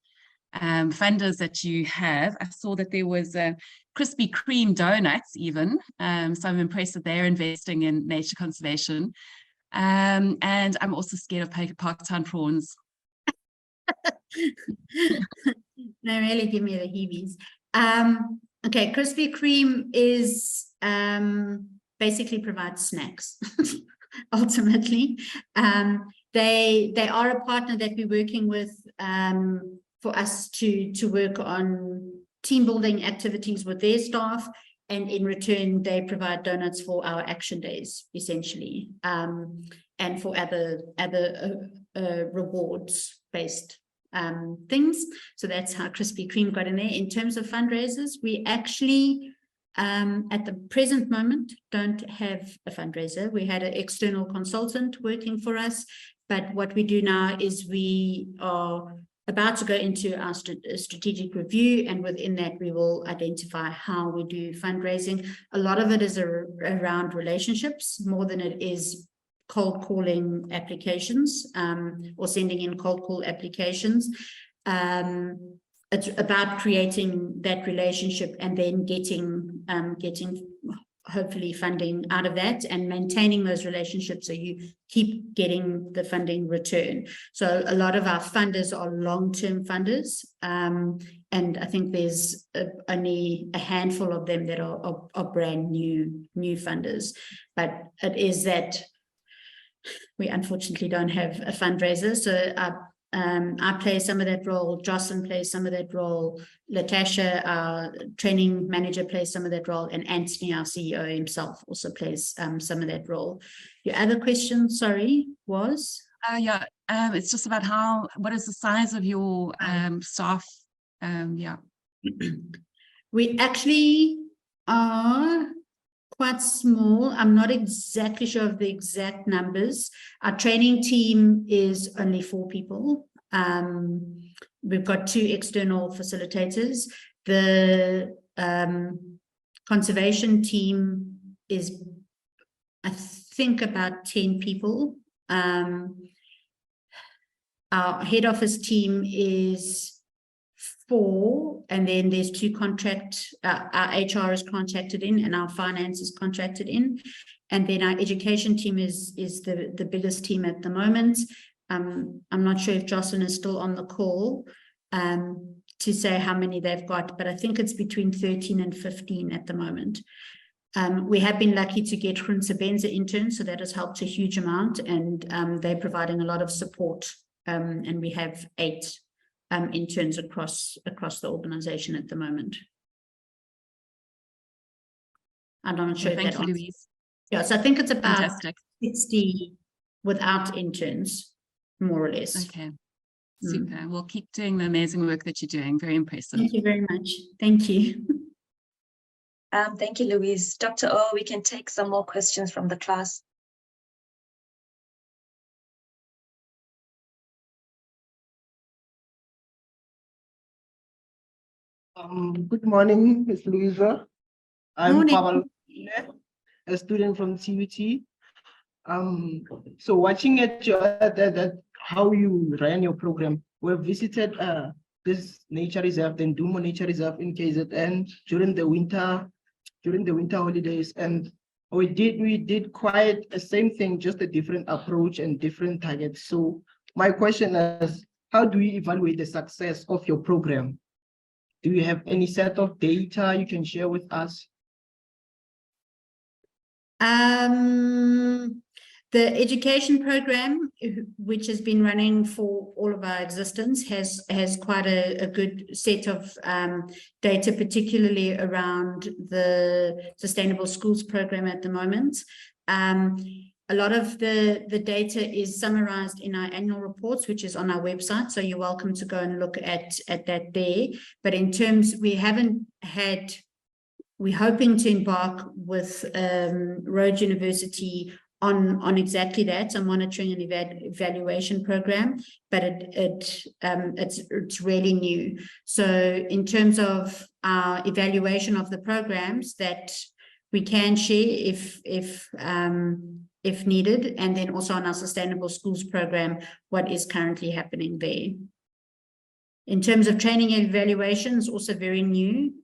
funders that you have. I saw that there was Krispy Kreme donuts even, so I'm impressed that they're investing in nature conservation. And I'm also scared of Parktown prawns. They really give me the heebies. Okay, Krispy Kreme is basically provides snacks. Ultimately, they are a partner that we're working with for us to work on team building activities with their staff, and in return they provide donuts for our action days, essentially, and for other rewards based things. So that's how Krispy Kreme got in there. In terms of fundraisers, we actually at the present moment don't have a fundraiser. We had an external consultant working for us, but what we do now is we are about to go into our strategic review, and within that we will identify how we do fundraising. A lot of it is around relationships more than it is cold calling applications, or sending in cold call applications. It's about creating that relationship and then getting hopefully funding out of that, and maintaining those relationships so you keep getting the funding return. So a lot of our funders are long-term funders, and I think there's only a handful of them that are brand new funders. But it is that we unfortunately don't have a fundraiser. So I play some of that role, Jocelyn plays some of that role, Latasha, our training manager, plays some of that role, and Anthony, our CEO himself, also plays some of that role. Your other question, sorry, was? It's just about what is the size of your staff? We actually are quite small. I'm not exactly sure of the exact numbers. Our training team is only 4 people. We've got 2 external facilitators. The conservation team is, I think, about 10 people. Our head office team is 4, and then there's 2 our HR is contracted in, and our finance is contracted in, and then our education team is the biggest team at the moment. I'm not sure if Jocelyn is still on the call to say how many they've got, but I think it's between 13 and 15 at the moment. We have been lucky to get Groensebenza interns, so that has helped a huge amount, and they're providing a lot of support, and we have 8 interns across the organization at the moment. I'm not sure. Thank you, Louise. Yeah, so I think it's about Fantastic. 60 without interns, more or less. Okay, super. We'll keep doing the amazing work that you're doing. Very impressive. Thank you very much. Thank you. Thank you, Louise. Dr. O, we can take some more questions from the class. Good morning, Ms. Louisa. I'm Morning. Pavel, a student from TUT. So watching at how you ran your program, we visited this nature reserve, then Dumo Nature Reserve in KZN during the winter holidays, and we did quite the same thing, just a different approach and different targets. So my question is, how do you evaluate the success of your program? Do you have any set of data you can share with us? The education program, which has been running for all of our existence, has quite a good set of data, particularly around the Sustainable Schools program at the moment. A lot of the data is summarized in our annual reports, which is on our website. So you're welcome to go and look at that there. But in terms, we're hoping to embark with Rhodes University on exactly that, a monitoring and evaluation program, but it's really new. So in terms of our evaluation of the programs that we can share if needed, and then also on our Sustainable Schools program, what is currently happening there. In terms of training and evaluations, also very new.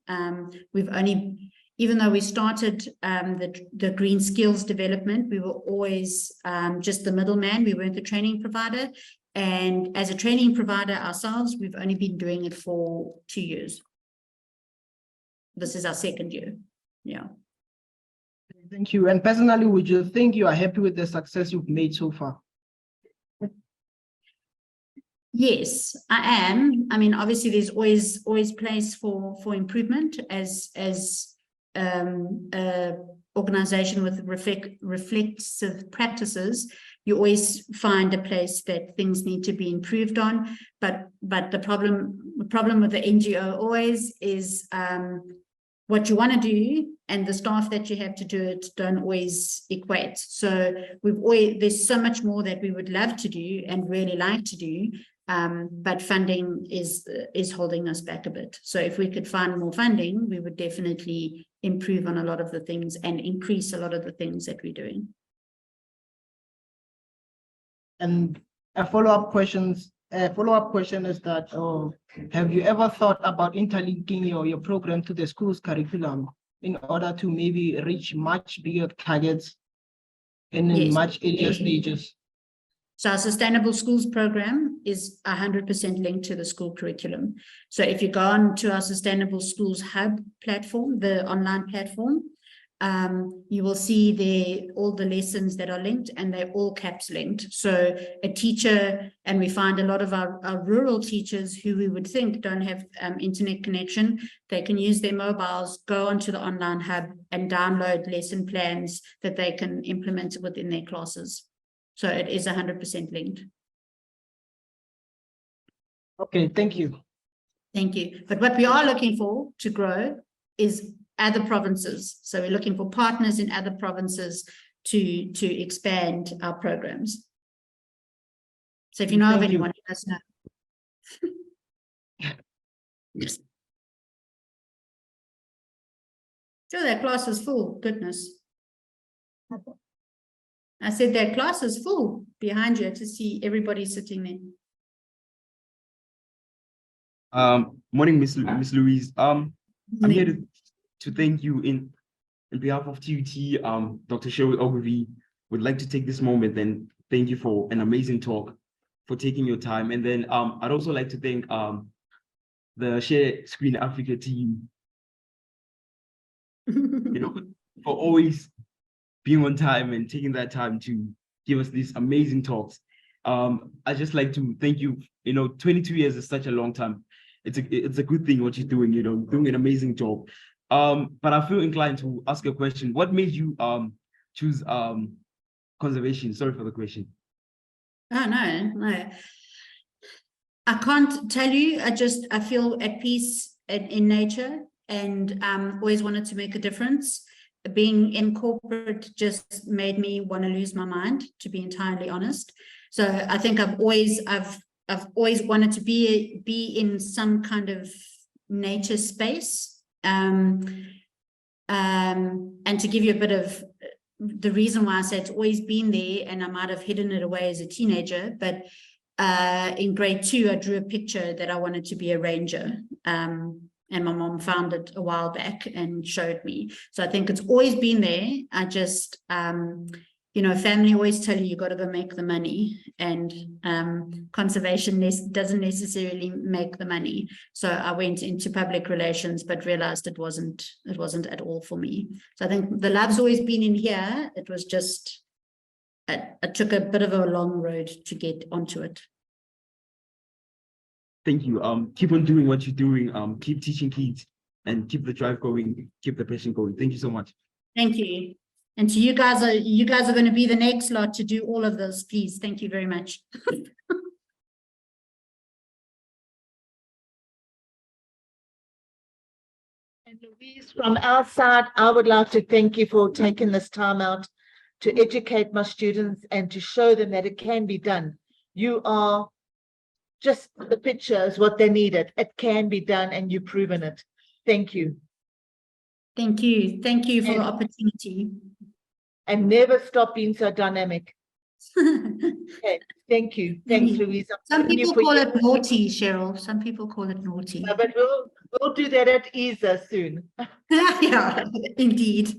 Even though we started the green skills development, we were always just the middleman. We weren't the training provider. And as a training provider ourselves, we've only been doing it for 2 years. This is our 2nd year. Yeah. Thank you. And personally, would you think you are happy with the success you've made so far? Yes, I am. I mean, obviously, there's always place for improvement as organization with reflexive practices. You always find a place that things need to be improved on, but the problem with the NGO always is what you want to do and the staff that you have to do it don't always equate. So there's so much more that we would love to do and really like to do, but funding is holding us back a bit. So if we could find more funding, we would definitely improve on a lot of the things and increase a lot of the things that we're doing. And a follow-up question is that, have you ever thought about interlinking your program to the school's curriculum in order to maybe reach much bigger targets in much earlier stages? So our Sustainable Schools program is 100% linked to the school curriculum. So if you go on to our Sustainable Schools Hub platform, the online platform, you will see there all the lessons that are linked, and they're all caps linked. So a teacher, and we find a lot of our rural teachers who we would think don't have internet connection, they can use their mobiles, go onto the online hub and download lesson plans that they can implement within their classes. So it is 100% linked. Okay, thank you. Thank you. But what we are looking for to grow is other provinces. So we're looking for partners in other provinces to expand our programs. So if you know of anyone, let us know. Yes. So that class is full, goodness. I said that class is full behind you to see everybody sitting there. Morning, Miss Louise. I'm here to thank you in behalf of TUT. Dr. Sherwood Ogilvie would like to take this moment and thank you for an amazing talk, for taking your time. And then I'd also like to thank the Share Screen Africa team, for always being on time and taking that time to give us these amazing talks. I'd just like to thank you. 22 years is such a long time. It's a good thing what you're doing, doing an amazing job. But I feel inclined to ask a question. What made you choose conservation? Sorry for the question. Oh, no. I can't tell you. I feel at peace in nature, and always wanted to make a difference. Being in corporate just made me want to lose my mind, to be entirely honest. So I think I've always wanted to be in some kind of nature space. And to give you a bit of the reason why I say it's always been there, and I might have hidden it away as a teenager, but in grade 2, I drew a picture that I wanted to be a ranger. And my mom found it a while back and showed me. So I think it's always been there. I just, family always tell you got to go make the money, and conservation doesn't necessarily make the money. So I went into public relations, but realized it wasn't at all for me. So I think the love's always been in here. It was just it took a bit of a long road to get onto it. Thank you. Keep on doing what you're doing. Keep teaching kids and keep the drive going, keep the passion going. Thank you so much. Thank you. And to you guys are going to be the next lot to do all of this, please. Thank you very much. And Louise, from our side, I would like to thank you for taking this time out to educate my students and to show them that it can be done. You are just the picture is what they needed. It can be done and you've proven it. Thank you. Thank you. Thank you for the opportunity. And never stop being so dynamic. Okay, thank you. Thanks, Louise. Some people call it naughty, Cheryl. Some people call it naughty. No, but we'll do that at ESA soon. Yeah, indeed.